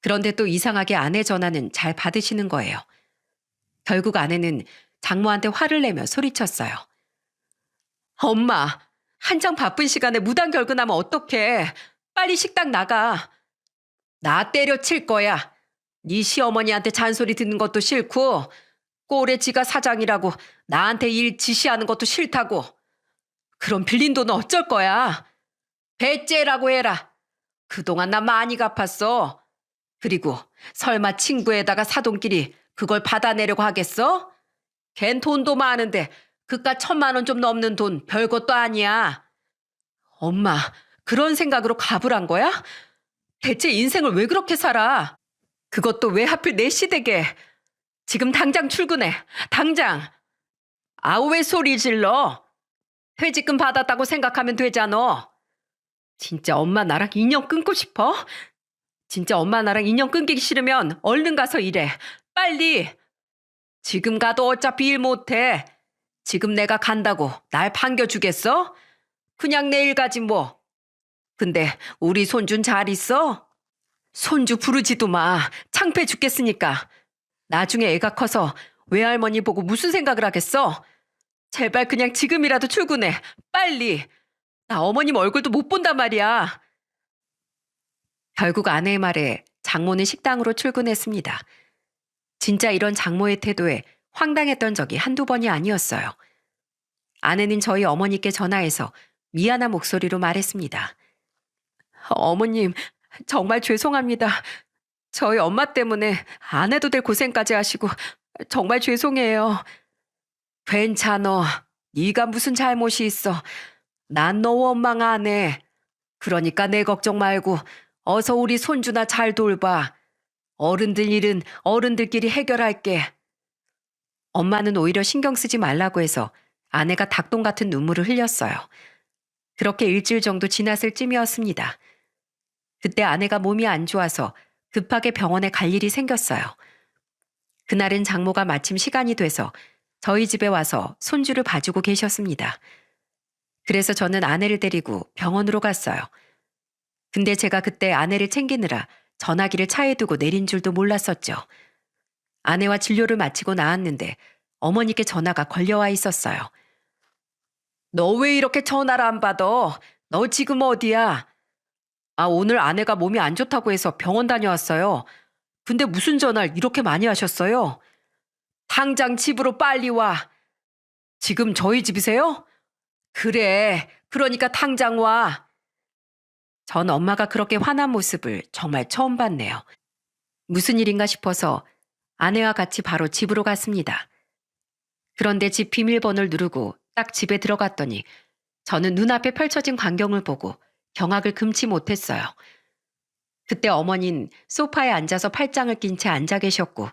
S1: 그런데 또 이상하게 아내 전화는 잘 받으시는 거예요. 결국 아내는 장모한테 화를 내며 소리쳤어요. 엄마, 한창 바쁜 시간에 무단 결근하면 어떡해. 빨리 식당 나가. 나 때려칠 거야. 네 시어머니한테 잔소리 듣는 것도 싫고 꼴에 지가 사장이라고 나한테 일 지시하는 것도 싫다고. 그럼 빌린 돈은 어쩔 거야. 배째라고 해라. 그동안 나 많이 갚았어. 그리고 설마 친구에다가 사돈끼리 그걸 받아내려고 하겠어? 걘 돈도 많은데 그깟 1,000만 원 좀 넘는 돈 별것도 아니야. 엄마, 그런 생각으로 가불한 거야? 대체 인생을 왜 그렇게 살아? 그것도 왜 하필 내 시댁에. 지금 당장 출근해. 당장. 아우 왜 소리 질러? 퇴직금 받았다고 생각하면 되잖아. 진짜 엄마 나랑 인연 끊고 싶어? 진짜 엄마 나랑 인연 끊기기 싫으면 얼른 가서 일해. 빨리. 지금 가도 어차피 일 못해. 지금 내가 간다고 날 반겨주겠어? 그냥 내일 가지 뭐. 근데 우리 손주는 잘 있어? 손주 부르지도 마. 창피해 죽겠으니까. 나중에 애가 커서 외할머니 보고 무슨 생각을 하겠어? 제발 그냥 지금이라도 출근해. 빨리. 나 어머님 얼굴도 못 본단 말이야. 결국 아내의 말에 장모는 식당으로 출근했습니다. 진짜 이런 장모의 태도에 황당했던 적이 한두 번이 아니었어요. 아내는 저희 어머니께 전화해서 미안한 목소리로 말했습니다. 어머님, 정말 죄송합니다. 저희 엄마 때문에 안 해도 될 고생까지 하시고 정말 죄송해요. 괜찮어. 네가 무슨 잘못이 있어. 난 너 원망 안 해. 그러니까 내 걱정 말고 어서 우리 손주나 잘 돌봐. 어른들 일은 어른들끼리 해결할게. 엄마는 오히려 신경 쓰지 말라고 해서 아내가 닭똥 같은 눈물을 흘렸어요. 그렇게 일주일 정도 지났을 쯤이었습니다. 그때 아내가 몸이 안 좋아서 급하게 병원에 갈 일이 생겼어요. 그날은 장모가 마침 시간이 돼서 저희 집에 와서 손주를 봐주고 계셨습니다. 그래서 저는 아내를 데리고 병원으로 갔어요. 근데 제가 그때 아내를 챙기느라 전화기를 차에 두고 내린 줄도 몰랐었죠. 아내와 진료를 마치고 나왔는데 어머니께 전화가 걸려와 있었어요. 너 왜 이렇게 전화를 안 받아? 너 지금 어디야? 아, 오늘 아내가 몸이 안 좋다고 해서 병원 다녀왔어요. 근데 무슨 전화를 이렇게 많이 하셨어요? 당장 집으로 빨리 와. 지금 저희 집이세요? 그래, 그러니까 당장 와. 전 엄마가 그렇게 화난 모습을 정말 처음 봤네요. 무슨 일인가 싶어서 아내와 같이 바로 집으로 갔습니다. 그런데 집 비밀번호를 누르고 딱 집에 들어갔더니 저는 눈앞에 펼쳐진 광경을 보고 경악을 금치 못했어요. 그때 어머니는 소파에 앉아서 팔짱을 낀 채 앉아 계셨고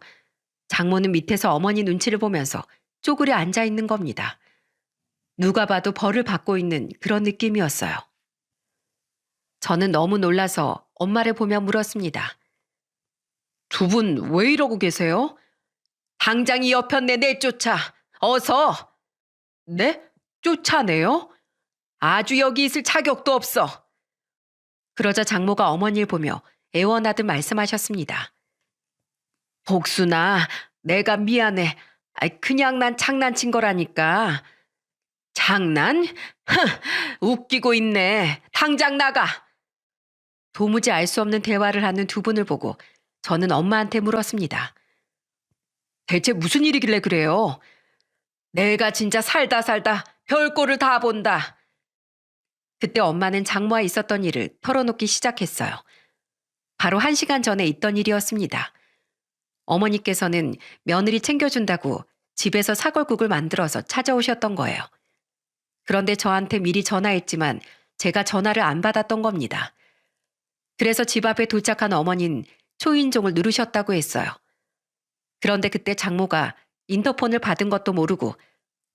S1: 장모는 밑에서 어머니 눈치를 보면서 쪼그려 앉아 있는 겁니다. 누가 봐도 벌을 받고 있는 그런 느낌이었어요. 저는 너무 놀라서 엄마를 보며 물었습니다. 두 분 왜 이러고 계세요? 당장 이 여편네 내쫓아. 어서. 네? 쫓아내요? 아주 여기 있을 자격도 없어. 그러자 장모가 어머니를 보며 애원하듯 말씀하셨습니다. 복순아, 내가 미안해. 그냥 난 장난친 거라니까. 장난? 웃기고 있네. 당장 나가. 도무지 알 수 없는 대화를 하는 두 분을 보고 저는 엄마한테 물었습니다. 대체 무슨 일이길래 그래요? 내가 진짜 살다 별꼴을 다 본다. 그때 엄마는 장모와 있었던 일을 털어놓기 시작했어요. 바로 1시간 전에 있던 일이었습니다. 어머니께서는 며느리 챙겨준다고 집에서 사골국을 만들어서 찾아오셨던 거예요. 그런데 저한테 미리 전화했지만 제가 전화를 안 받았던 겁니다. 그래서 집 앞에 도착한 어머니는 초인종을 누르셨다고 했어요. 그런데 그때 장모가 인터폰을 받은 것도 모르고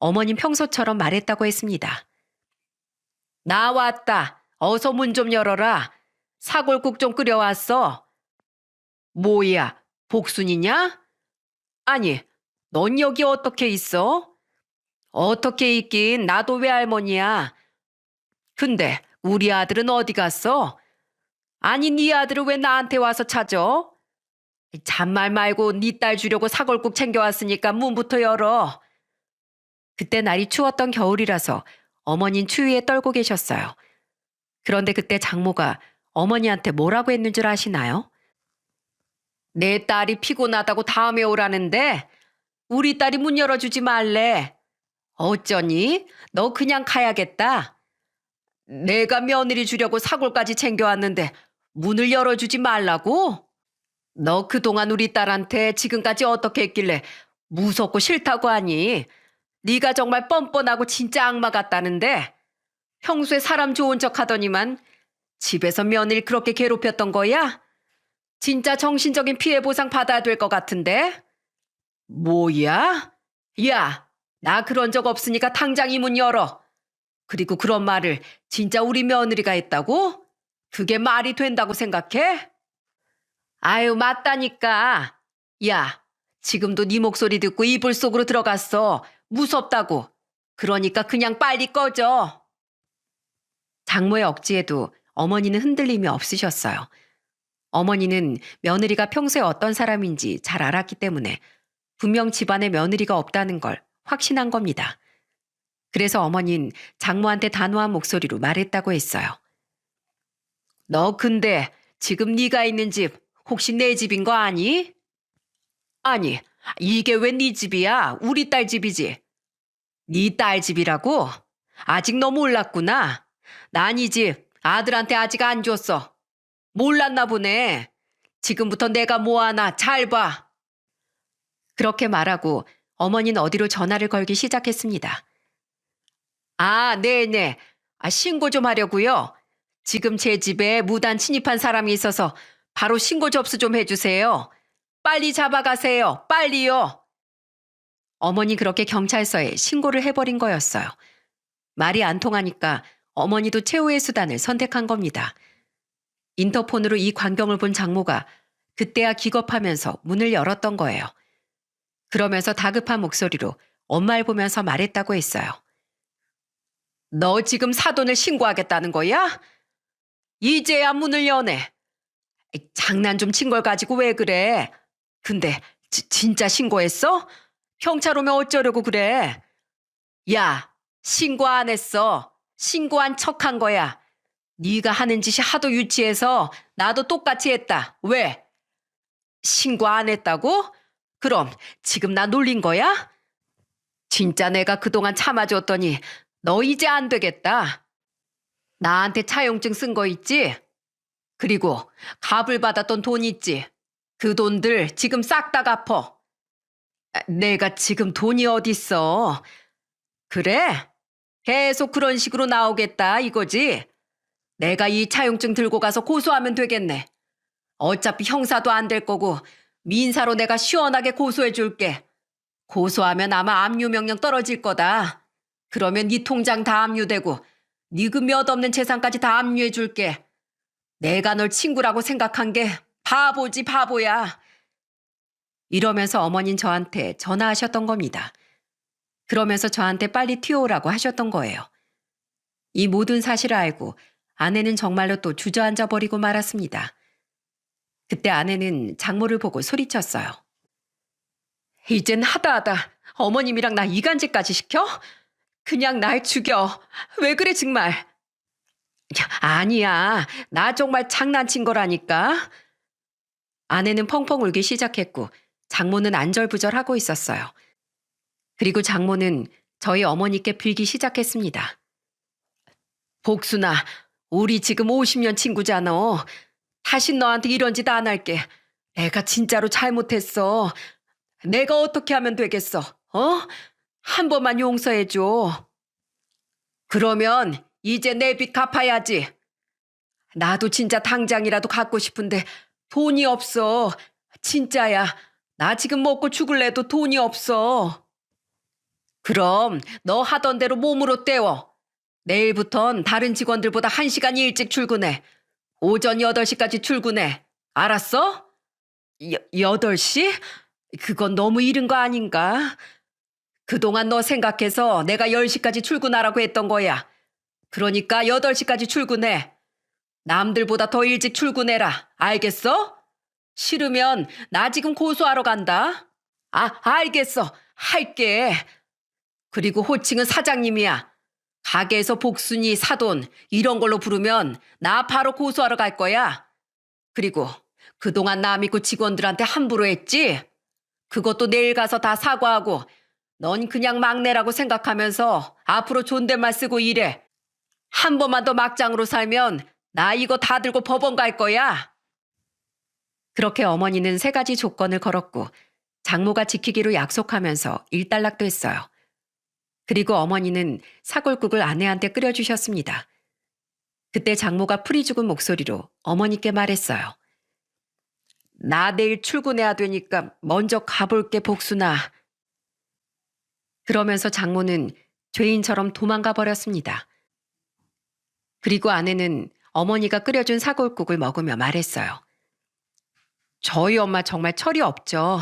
S1: 어머님 평소처럼 말했다고 했습니다. 나 왔다. 어서 문 좀 열어라. 사골국 좀 끓여왔어. 뭐야, 복순이냐? 아니, 넌 여기 어떻게 있어? 어떻게 있긴 나도 외할머니야. 근데 우리 아들은 어디 갔어? 아니, 네 아들을 왜 나한테 와서 찾아? 잔말 말고 네 딸 주려고 사골국 챙겨왔으니까 문부터 열어. 그때 날이 추웠던 겨울이라서 어머니는 추위에 떨고 계셨어요. 그런데 그때 장모가 어머니한테 뭐라고 했는 줄 아시나요? 내 딸이 피곤하다고 다음에 오라는데 우리 딸이 문 열어주지 말래. 어쩌니? 너 그냥 가야겠다. 내가 며느리 주려고 사골까지 챙겨왔는데 문을 열어주지 말라고? 너 그동안 우리 딸한테 지금까지 어떻게 했길래 무섭고 싫다고 하니? 네가 정말 뻔뻔하고 진짜 악마 같다는데 평소에 사람 좋은 척 하더니만 집에서 며느리 그렇게 괴롭혔던 거야? 진짜 정신적인 피해 보상 받아야 될 것 같은데? 뭐야? 야, 나 그런 적 없으니까 당장 이 문 열어. 그리고 그런 말을 진짜 우리 며느리가 했다고? 그게 말이 된다고 생각해? 아유, 맞다니까. 야, 지금도 네 목소리 듣고 이불 속으로 들어갔어. 무섭다고. 그러니까 그냥 빨리 꺼져. 장모의 억지에도 어머니는 흔들림이 없으셨어요. 어머니는 며느리가 평소에 어떤 사람인지 잘 알았기 때문에 분명 집안에 며느리가 없다는 걸 확신한 겁니다. 그래서 어머니는 장모한테 단호한 목소리로 말했다고 했어요. 너 근데 지금 네가 있는 집 혹시 내 집인 거 아니? 아니, 이게 왜 네 집이야? 우리 딸 집이지. 네 딸 집이라고? 아직 너 몰랐구나. 난 이 집 아들한테 아직 안 줬어. 몰랐나 보네. 지금부터 내가 뭐 하나 잘 봐. 그렇게 말하고 어머니는 어디로 전화를 걸기 시작했습니다. 아, 네네. 신고 좀 하려고요. 지금 제 집에 무단 침입한 사람이 있어서 바로 신고 접수 좀 해주세요. 빨리 잡아가세요. 빨리요. 어머니 그렇게 경찰서에 신고를 해버린 거였어요. 말이 안 통하니까 어머니도 최후의 수단을 선택한 겁니다. 인터폰으로 이 광경을 본 장모가 그때야 기겁하면서 문을 열었던 거예요. 그러면서 다급한 목소리로 엄마를 보면서 말했다고 했어요. 너 지금 사돈을 신고하겠다는 거야? 이제야 문을 여네. 장난 좀 친 걸 가지고 왜 그래? 근데 진짜 신고했어? 경찰 오면 어쩌려고 그래? 야, 신고 안 했어. 신고한 척한 거야. 네가 하는 짓이 하도 유치해서 나도 똑같이 했다. 왜? 신고 안 했다고? 그럼 지금 나 놀린 거야? 진짜 내가 그동안 참아줬더니 너 이제 안 되겠다. 나한테 차용증 쓴 거 있지? 그리고 갑을 받았던 돈 있지? 그 돈들 지금 싹 다 갚어. 내가 지금 돈이 어딨어. 그래? 계속 그런 식으로 나오겠다 이거지? 내가 이 차용증 들고 가서 고소하면 되겠네. 어차피 형사도 안 될 거고 민사로 내가 시원하게 고소해 줄게. 고소하면 아마 압류명령 떨어질 거다. 그러면 네 통장 다 압류되고 네 그 몇 없는 재산까지 다 압류해 줄게. 내가 널 친구라고 생각한 게 바보지 바보야. 이러면서 어머니는 저한테 전화하셨던 겁니다. 그러면서 저한테 빨리 튀어오라고 하셨던 거예요. 이 모든 사실을 알고 아내는 정말로 또 주저앉아 버리고 말았습니다. 그때 아내는 장모를 보고 소리쳤어요. 이젠 하다하다 어머님이랑 나 이간질까지 시켜? 그냥 날 죽여. 왜 그래 정말. 야, 아니야. 나 정말 장난친 거라니까. 아내는 펑펑 울기 시작했고 장모는 안절부절하고 있었어요. 그리고 장모는 저희 어머니께 빌기 시작했습니다. 복순아, 우리 지금 50년 친구잖아. 다시 너한테 이런 짓 안 할게. 내가 진짜로 잘못했어. 내가 어떻게 하면 되겠어? 어? 한 번만 용서해줘. 그러면 이제 내 빚 갚아야지. 나도 진짜 당장이라도 갖고 싶은데 돈이 없어. 진짜야. 나 지금 먹고 죽을래도 돈이 없어. 그럼 너 하던 대로 몸으로 때워. 내일부턴 다른 직원들보다 1시간 일찍 출근해. 오전 8시까지 출근해. 알았어? 8시? 그건 너무 이른 거 아닌가? 그동안 너 생각해서 내가 10시까지 출근하라고 했던 거야. 그러니까 8시까지 출근해. 남들보다 더 일찍 출근해라. 알겠어? 싫으면 나 지금 고소하러 간다. 알겠어. 할게. 그리고 호칭은 사장님이야. 가게에서 복순이, 사돈 이런 걸로 부르면 나 바로 고소하러 갈 거야. 그리고 그동안 나 믿고 직원들한테 함부로 했지? 그것도 내일 가서 다 사과하고 넌 그냥 막내라고 생각하면서 앞으로 존댓말 쓰고 일해. 한 번만 더 막장으로 살면 나 이거 다 들고 법원 갈 거야. 그렇게 어머니는 3가지 조건을 걸었고 장모가 지키기로 약속하면서 일단락도 했어요. 그리고 어머니는 사골국을 아내한테 끓여주셨습니다. 그때 장모가 풀이 죽은 목소리로 어머니께 말했어요. 나 내일 출근해야 되니까 먼저 가볼게 복순아. 그러면서 장모는 죄인처럼 도망가 버렸습니다. 그리고 아내는 어머니가 끓여준 사골국을 먹으며 말했어요. 저희 엄마 정말 철이 없죠.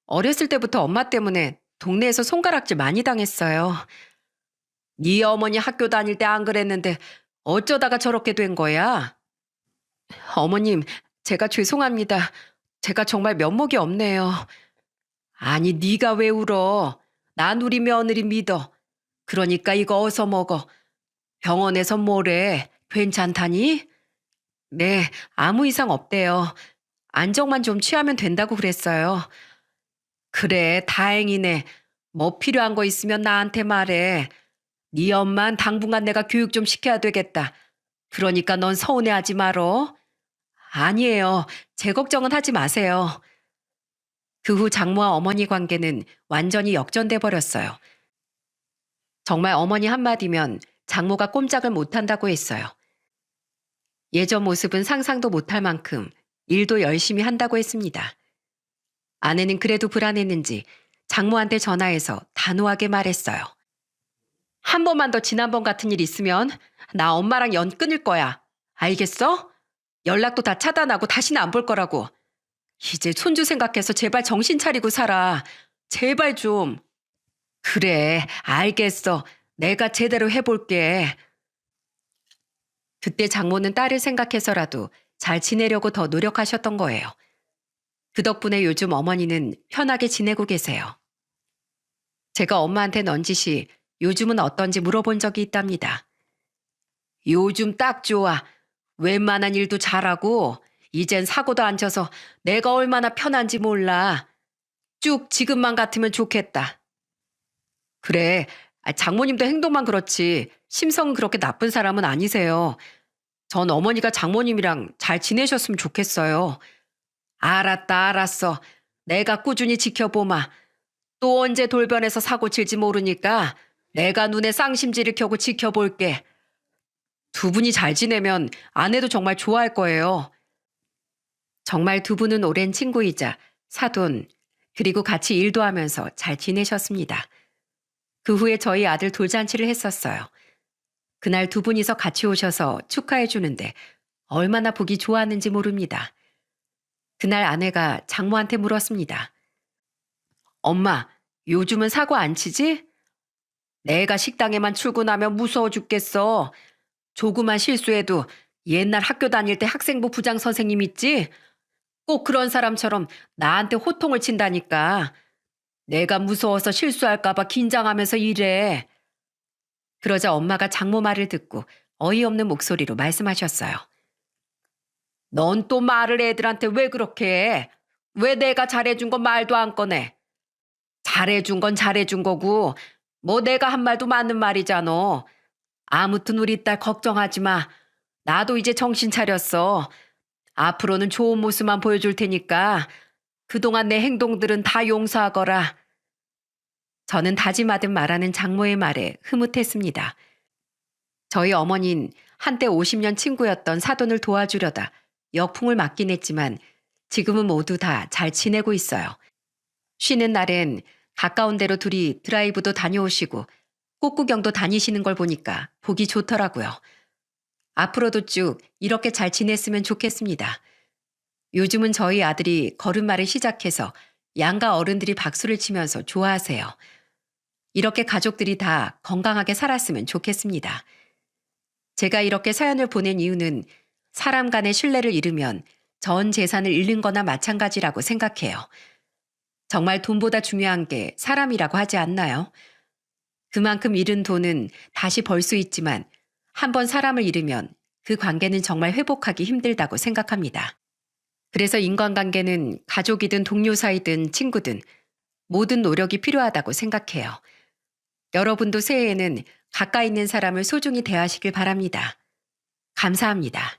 S1: 어렸을 때부터 엄마 때문에 동네에서 손가락질 많이 당했어요. 네 어머니 학교 다닐 때 안 그랬는데 어쩌다가 저렇게 된 거야? 어머님, 제가 죄송합니다. 제가 정말 면목이 없네요. 아니, 네가 왜 울어? 난 우리 며느리 믿어. 그러니까 이거 어서 먹어. 병원에서 뭐래? 괜찮다니? 네, 아무 이상 없대요. 안정만 좀 취하면 된다고 그랬어요. 그래, 다행이네. 뭐 필요한 거 있으면 나한테 말해. 네 엄만 당분간 내가 교육 좀 시켜야 되겠다. 그러니까 넌 서운해하지 말어. 아니에요. 제 걱정은 하지 마세요. 그 후 장모와 어머니 관계는 완전히 역전돼 버렸어요. 정말 어머니 한마디면 장모가 꼼짝을 못한다고 했어요. 예전 모습은 상상도 못할 만큼 일도 열심히 한다고 했습니다. 아내는 그래도 불안했는지 장모한테 전화해서 단호하게 말했어요. 한 번만 더 지난번 같은 일 있으면 나 엄마랑 연 끊을 거야. 알겠어? 연락도 다 차단하고 다시는 안 볼 거라고. 이제 손주 생각해서 제발 정신 차리고 살아. 제발 좀. 그래, 알겠어. 내가 제대로 해볼게. 그때 장모는 딸을 생각해서라도 잘 지내려고 더 노력하셨던 거예요. 그 덕분에 요즘 어머니는 편하게 지내고 계세요. 제가 엄마한테 넌지시 요즘은 어떤지 물어본 적이 있답니다. 요즘 딱 좋아. 웬만한 일도 잘하고 이젠 사고도 안 쳐서 내가 얼마나 편한지 몰라. 쭉 지금만 같으면 좋겠다. 그래, 장모님도 행동만 그렇지 심성은 그렇게 나쁜 사람은 아니세요. 전 어머니가 장모님이랑 잘 지내셨으면 좋겠어요. 알았다, 알았어. 내가 꾸준히 지켜보마. 또 언제 돌변해서 사고 칠지 모르니까 내가 눈에 쌍심지를 켜고 지켜볼게. 두 분이 잘 지내면 아내도 정말 좋아할 거예요. 정말 두 분은 오랜 친구이자 사돈, 그리고 같이 일도 하면서 잘 지내셨습니다. 그 후에 저희 아들 돌잔치를 했었어요. 그날 두 분이서 같이 오셔서 축하해 주는데 얼마나 보기 좋았는지 모릅니다. 그날 아내가 장모한테 물었습니다. 엄마, 요즘은 사고 안 치지? 내가 식당에만 출근하면 무서워 죽겠어. 조그만 실수해도 옛날 학교 다닐 때 학생부 부장 선생님 있지? 꼭 그런 사람처럼 나한테 호통을 친다니까. 내가 무서워서 실수할까봐 긴장하면서 일해. 그러자 엄마가 장모 말을 듣고 어이없는 목소리로 말씀하셨어요. 넌 또 말을 애들한테 왜 그렇게 해? 왜 내가 잘해준 건 말도 안 꺼내? 잘해준 건 잘해준 거고 뭐 내가 한 말도 맞는 말이잖아. 아무튼 우리 딸 걱정하지 마. 나도 이제 정신 차렸어. 앞으로는 좋은 모습만 보여줄 테니까 그동안 내 행동들은 다 용서하거라. 저는 다짐하듯 말하는 장모의 말에 흐뭇했습니다. 저희 어머니는 한때 50년 친구였던 사돈을 도와주려다 역풍을 맞긴 했지만 지금은 모두 다 잘 지내고 있어요. 쉬는 날엔 가까운 데로 둘이 드라이브도 다녀오시고 꽃구경도 다니시는 걸 보니까 보기 좋더라고요. 앞으로도 쭉 이렇게 잘 지냈으면 좋겠습니다. 요즘은 저희 아들이 걸음마를 시작해서 양가 어른들이 박수를 치면서 좋아하세요. 이렇게 가족들이 다 건강하게 살았으면 좋겠습니다. 제가 이렇게 사연을 보낸 이유는 사람 간의 신뢰를 잃으면 전 재산을 잃는 거나 마찬가지라고 생각해요. 정말 돈보다 중요한 게 사람이라고 하지 않나요? 그만큼 잃은 돈은 다시 벌 수 있지만 한번 사람을 잃으면 그 관계는 정말 회복하기 힘들다고 생각합니다. 그래서 인간관계는 가족이든 동료 사이든 친구든 모든 노력이 필요하다고 생각해요. 여러분도 새해에는 가까이 있는 사람을 소중히 대하시길 바랍니다. 감사합니다.